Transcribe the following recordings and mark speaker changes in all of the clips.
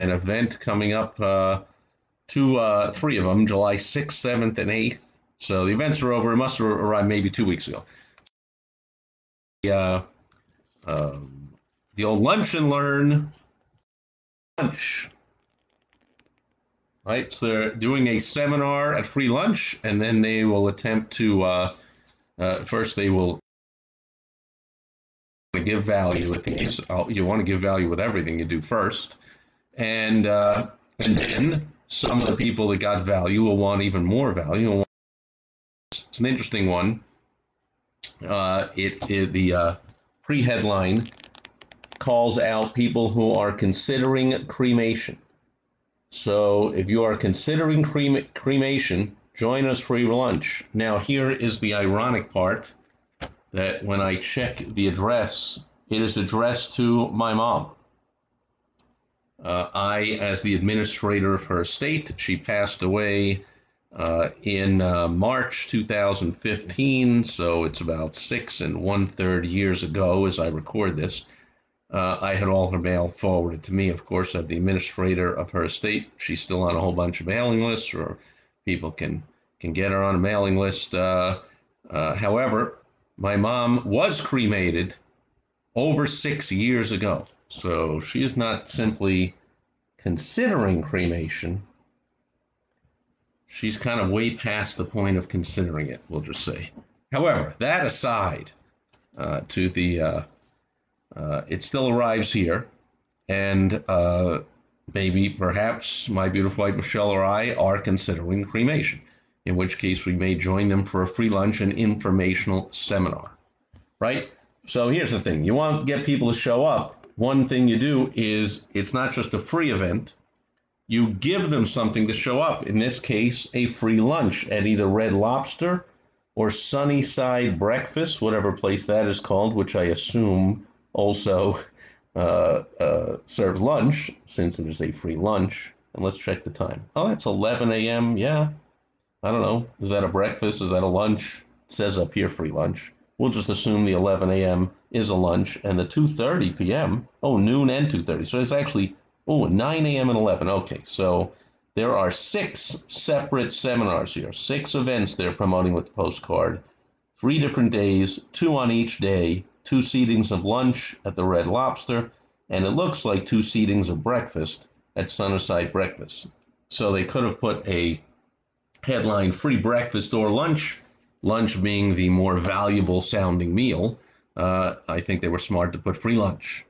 Speaker 1: an event coming up, three of them, July 6th, 7th, and 8th. So the events are over. It must have arrived maybe 2 weeks ago. The, the old lunch and learn lunch, right? So they're doing a seminar at free lunch, and then they will attempt to, first they will give value at these. You want to give value with everything you do first. And then some of the people that got value will want even more value. It's an interesting one. The pre-headline calls out people who are considering cremation. So if you are considering cremation, join us for your lunch. Now here is the ironic part, that when I check the address, it is addressed to my mom. I, as the administrator of her estate, she passed away in March 2015, so it's about 6 1/3 years ago as I record this. I had all her mail forwarded to me, of course, as the administrator of her estate. She's still on a whole bunch of mailing lists, or people can get her on a mailing list. However, my mom was cremated over 6 years ago. So she is not simply considering cremation. She's kind of way past the point of considering it, we'll just say. However, that aside, it still arrives here, and maybe perhaps my beautiful wife Michelle or I are considering cremation, in which case we may join them for a free lunch and informational seminar, right? So here's the thing. You want to get people to show up. One thing you do is, it's not just a free event. You give them something to show up. In this case, a free lunch at either Red Lobster or Sunnyside Breakfast, whatever place that is called, which I assume also serves lunch, since it is a free lunch. And let's check the time. Oh, it's 11 a.m. Yeah. I don't know. Is that a breakfast? Is that a lunch? It says up here free lunch. We'll just assume the 11 a.m. is a lunch, and the 2:30 p.m., noon and 2:30. So it's actually, 9 a.m. and 11. Okay, so there are 6 separate seminars here, 6 events they're promoting with the postcard, 3 different days, 2 on each day, 2 seatings of lunch at the Red Lobster, and it looks like 2 seatings of breakfast at Sunnyside Breakfast. So they could have put a headline, free breakfast or lunch, lunch being the more valuable sounding meal. I think they were smart to put free lunch.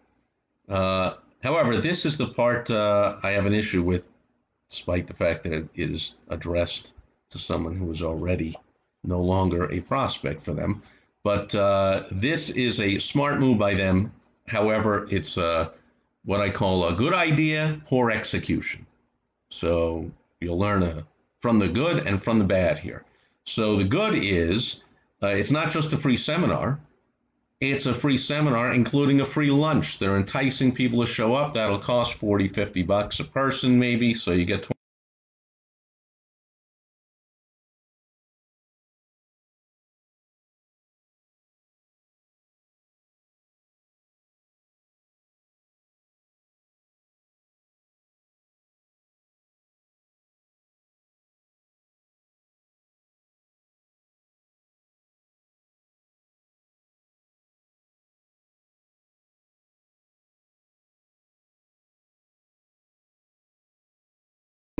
Speaker 1: However, this is the part I have an issue with, despite the fact that it is addressed to someone who is already no longer a prospect for them. But this is a smart move by them. However, it's what I call a good idea, poor execution. So you'll learn from the good and from the bad here. So the good is, it's not just a free seminar. It's a free seminar, including a free lunch. They're enticing people to show up. That'll cost $40, $50 a person, maybe. So you get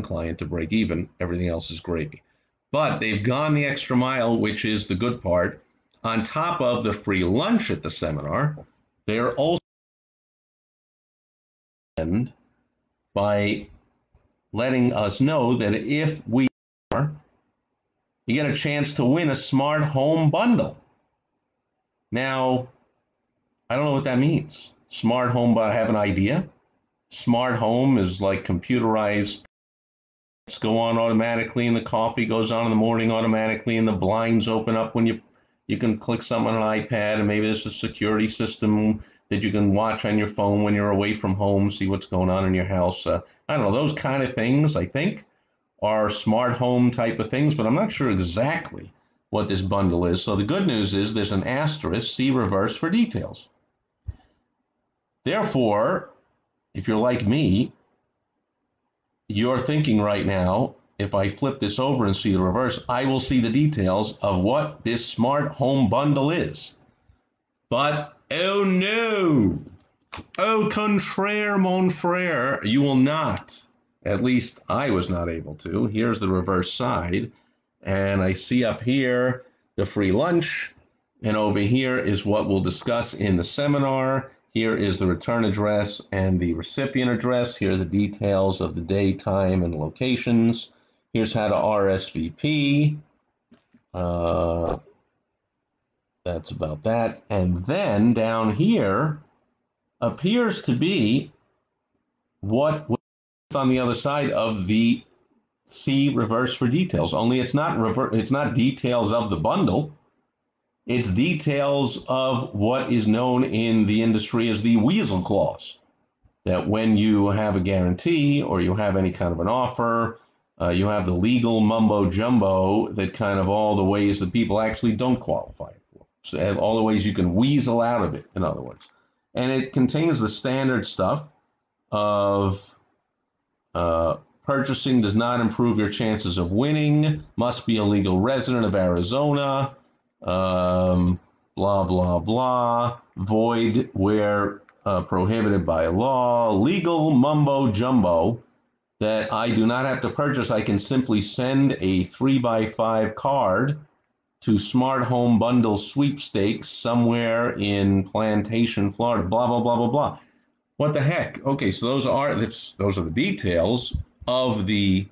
Speaker 1: client to break even. Everything else is gravy. But they've gone the extra mile, which is the good part. On top of the free lunch at the seminar, they're also by letting us know that if we are, you get a chance to win a smart home bundle. Now, I don't know what that means. Smart home, but I have an idea. Smart home is like computerized. Go on automatically, and the coffee goes on in the morning automatically, and the blinds open up when you can click something on an iPad, and maybe there's a security system that you can watch on your phone when you're away from home, see what's going on in your house. I don't know, those kind of things, I think, are smart home type of things, but I'm not sure exactly what this bundle is. So the good news is there's an asterisk, see reverse for details. Therefore, if you're like me, you're thinking right now, if I flip this over and see the reverse, I will see the details of what this smart home bundle is. But, oh no, au contraire, mon frere, you will not. At least I was not able to. Here's the reverse side. And I see up here the free lunch. And over here is what we'll discuss in the seminar. Here is the return address and the recipient address. Here are the details of the day, time, and locations. Here's how to RSVP. That's about that. And then down here appears to be what was on the other side of the C reverse for details. Only it's not details of the bundle. It's details of what is known in the industry as the weasel clause. That when you have a guarantee or you have any kind of an offer, you have the legal mumbo jumbo that kind of all the ways that people actually don't qualify for. So all the ways you can weasel out of it, in other words. And it contains the standard stuff of purchasing does not improve your chances of winning, must be a legal resident of Arizona, blah, blah, blah, void where prohibited by law, legal mumbo jumbo that I do not have to purchase. I can simply send a 3x5 card to Smart Home Bundle Sweepstakes somewhere in Plantation, Florida, blah, blah, blah, blah, blah. What the heck? Okay, so those are the details of the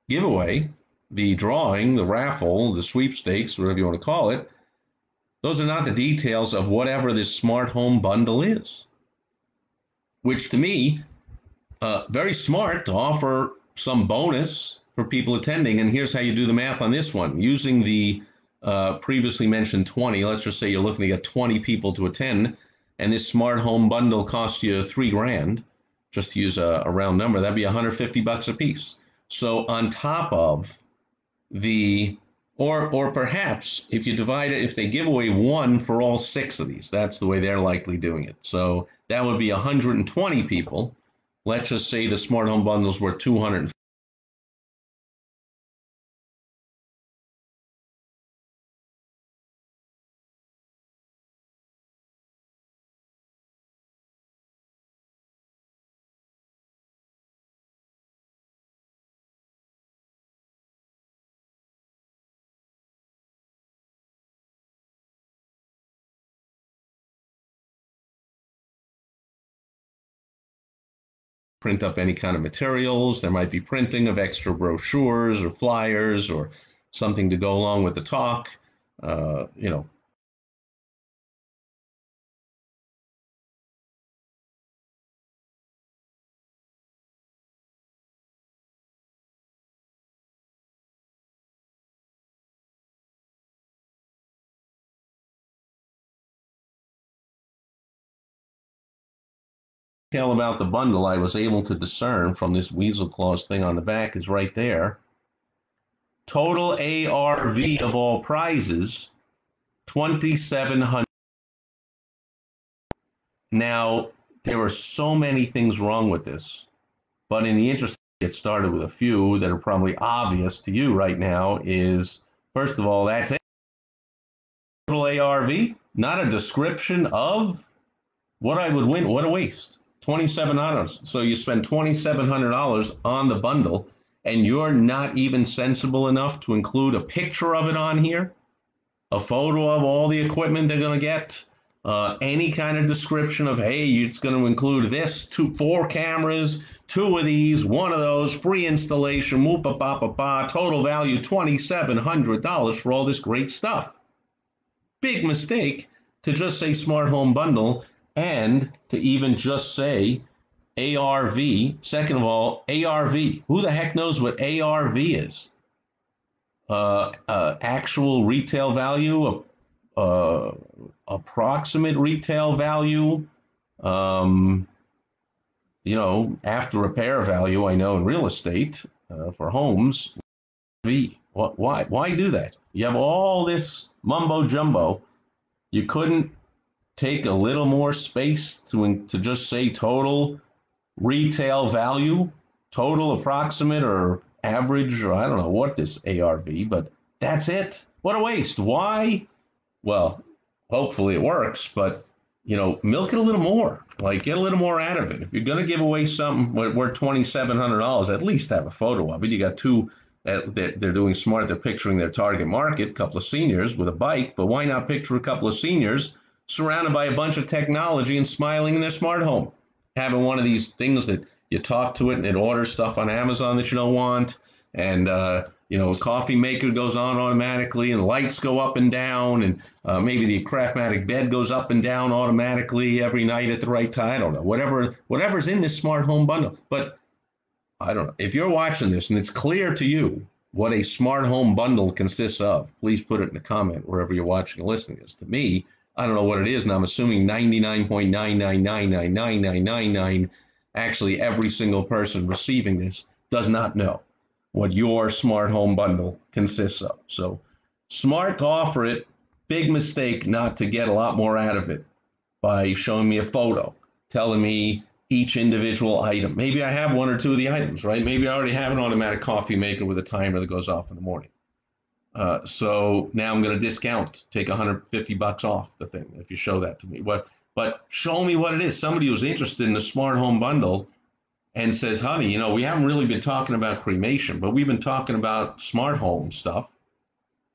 Speaker 1: giveaway, the drawing, the raffle, the sweepstakes, whatever you want to call it. Those are not the details of whatever this smart home bundle is, which to me, very smart to offer some bonus for people attending. And here's how you do the math on this one. Using the previously mentioned 20, let's just say you're looking to get 20 people to attend, and this smart home bundle costs you $3,000, just to use a round number, that'd be $150 a piece. So on top of the, or perhaps if you divide it, if they give away one for all 6 of these, that's the way they're likely doing it. So that would be 120 people. Let's just say the smart home bundles were 200. Print up any kind of materials. There might be printing of extra brochures or flyers or something to go along with the talk. You know, detail about the bundle I was able to discern from this weasel clause thing on the back is right there. Total ARV of all prizes, 2,700. Now, there are so many things wrong with this, but in the interest of get started with a few that are probably obvious to you right now is, first of all, that's it. Total ARV, not a description of what I would win. What a waste. $2,700. So you spend $2,700 on the bundle, and you're not even sensible enough to include a picture of it on here, a photo of all the equipment they're going to get, any kind of description of, hey, it's going to include this, 4 cameras, 2 of these, 1 of those, free installation, total value $2,700 for all this great stuff. Big mistake to just say smart home bundle and to even just say ARV. Second of all, ARV. Who the heck knows what ARV is? Actual retail value, approximate retail value, you know, after repair value, I know in real estate for homes. Why do that? You have all this mumbo jumbo. You couldn't take a little more space to just say total retail value total approximate or average, or I don't know what this ARV, but that's it. What a waste. Why? Well, hopefully it works, but milk it a little more. Like, get a little more out of it. If you're going to give away something worth $2,700, at least have a photo of it. You got two that they're doing smart. They're picturing their target market, a couple of seniors with a bike, but why not picture a couple of seniors surrounded by a bunch of technology and smiling in their smart home? Having one of these things that you talk to it and it orders stuff on Amazon that you don't want, and a coffee maker goes on automatically, and lights go up and down, and maybe the Craftmatic bed goes up and down automatically every night at the right time. I don't know, whatever's in this smart home bundle. But I don't know, if you're watching this and it's clear to you what a smart home bundle consists of, please put it in a comment wherever you're watching and listening to this. To me, I don't know what it is, and I'm assuming 99.9999999, actually every single person receiving this does not know what your smart home bundle consists of. So smart to offer it, big mistake not to get a lot more out of it by showing me a photo, telling me each individual item. Maybe I have one or two of the items, right? Maybe I already have an automatic coffee maker with a timer that goes off in the morning. So now I'm going to discount, take $150 off the thing if you show that to me. But show me what it is. Somebody who's interested in the smart home bundle and says, honey, we haven't really been talking about cremation, but we've been talking about smart home stuff.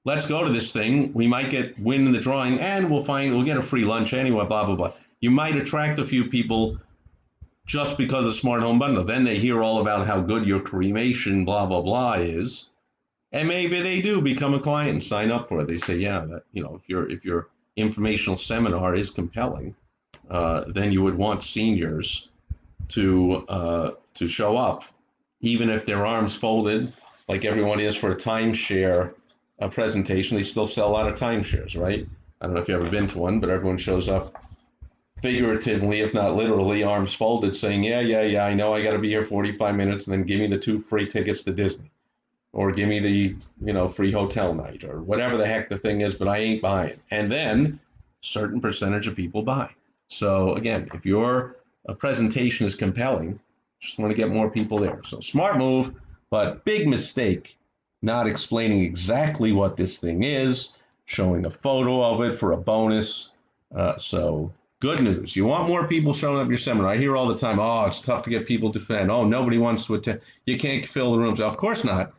Speaker 1: Let's go to this thing. We might win in the drawing, and we'll get a free lunch anyway, blah, blah, blah. You might attract a few people just because of the smart home bundle. Then they hear all about how good your cremation, blah, blah, blah is. And maybe they do become a client and sign up for it. They say, yeah, that, if your informational seminar is compelling, then you would want seniors to show up, even if their arms folded, like everyone is for a timeshare presentation. They still sell a lot of timeshares, right? I don't know if you've ever been to one, but everyone shows up figuratively, if not literally, arms folded, saying, yeah, I know I got to be here 45 minutes, and then give me the 2 free tickets to Disney, or give me the free hotel night, or whatever the heck the thing is, but I ain't buying. And then a certain percentage of people buy. So again, if your presentation is compelling, just want to get more people there. So smart move, but big mistake not explaining exactly what this thing is, showing a photo of it for a bonus. So good news. You want more people showing up at your seminar. I hear all the time, oh, it's tough to get people to attend. Oh, nobody wants to attend. You can't fill the rooms. Of course not,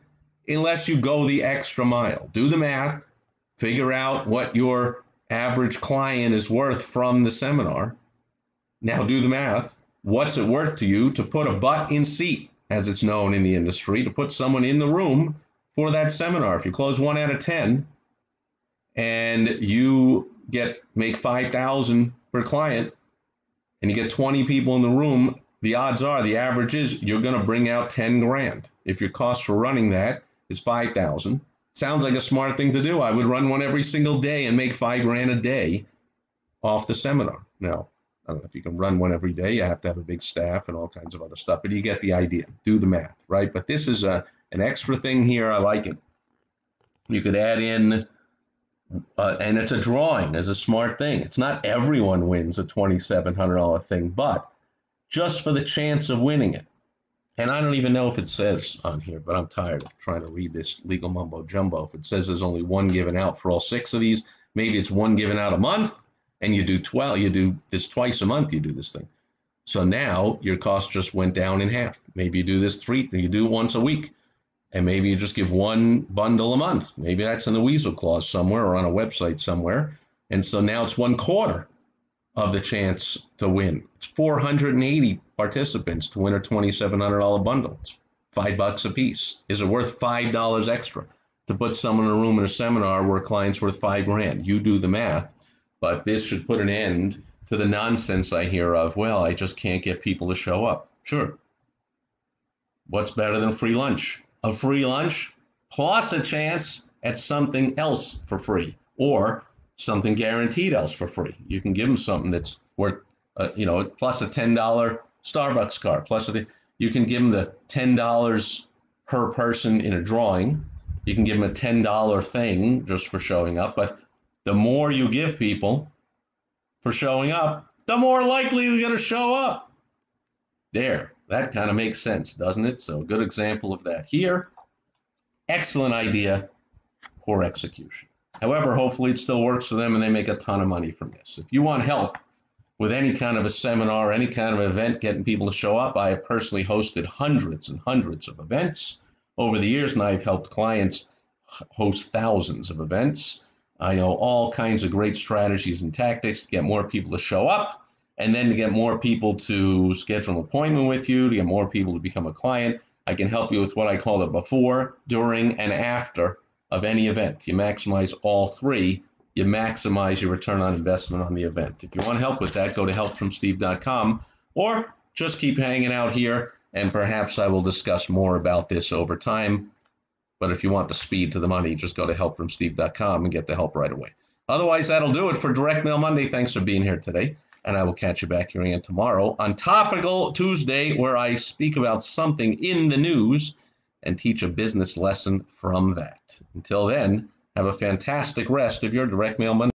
Speaker 1: unless you go the extra mile. Do the math, figure out what your average client is worth from the seminar. Now do the math. What's it worth to you to put a butt in seat, as it's known in the industry, to put someone in the room for that seminar? If you close 1 out of 10 and you make $5,000 per client, and you get 20 people in the room, the odds are, the average is, you're going to bring out 10 grand. If your cost for running that is 5,000, sounds like a smart thing to do. I would run one every single day and make 5 grand a day off the seminar. Now, I don't know if you can run one every day. You have to have a big staff and all kinds of other stuff, but you get the idea. Do the math, right? But this is an extra thing here. I like it. You could add in, and it's a drawing as a smart thing. It's not everyone wins a $2,700 thing, but just for the chance of winning it. And I don't even know if it says on here, but I'm tired of trying to read this legal mumbo jumbo. If it says there's only one given out for all 6 of these, maybe it's one given out a month, and you do 12, you do this twice a month, you do this thing. So now your cost just went down in half. Maybe you do this you do once a week, and maybe you just give one bundle a month. Maybe that's in the weasel clause somewhere or on a website somewhere. And so now it's 1/4 of the chance to win. It's 480 participants to win a $2,700 bundle. It's $5 a piece. Is it worth $5 extra to put someone in a room in a seminar where a client's worth 5 grand? You do the math. But this should put an end to the nonsense I hear of, well, I just can't get people to show up. Sure. What's better than free lunch? A free lunch plus a chance at something else for free, or something guaranteed else for free. You can give them something that's worth, plus a $10 Starbucks card. You can give them the $10 per person in a drawing. You can give them a $10 thing just for showing up. But the more you give people for showing up, the more likely they're going to show up. There. That kind of makes sense, doesn't it? So a good example of that here. Excellent idea, poor execution. However, hopefully it still works for them and they make a ton of money from this. If you want help with any kind of a seminar, any kind of event, getting people to show up, I have personally hosted hundreds and hundreds of events over the years, and I've helped clients host thousands of events. I know all kinds of great strategies and tactics to get more people to show up, and then to get more people to schedule an appointment with you, to get more people to become a client. I can help you with what I call the before, during, and after of any event. You maximize all three. You maximize your return on investment on the event. If you want help with that, go to helpfromsteve.com, or just keep hanging out here, and perhaps I will discuss more about this over time. But if you want the speed to the money, just go to helpfromsteve.com and get the help right away. Otherwise, that'll do it for Direct Mail Monday. Thanks for being here today, and I will catch you back here again tomorrow on Topical Tuesday, where I speak about something in the news and teach a business lesson from that. Until then, have a fantastic rest of your Direct Mail Monday.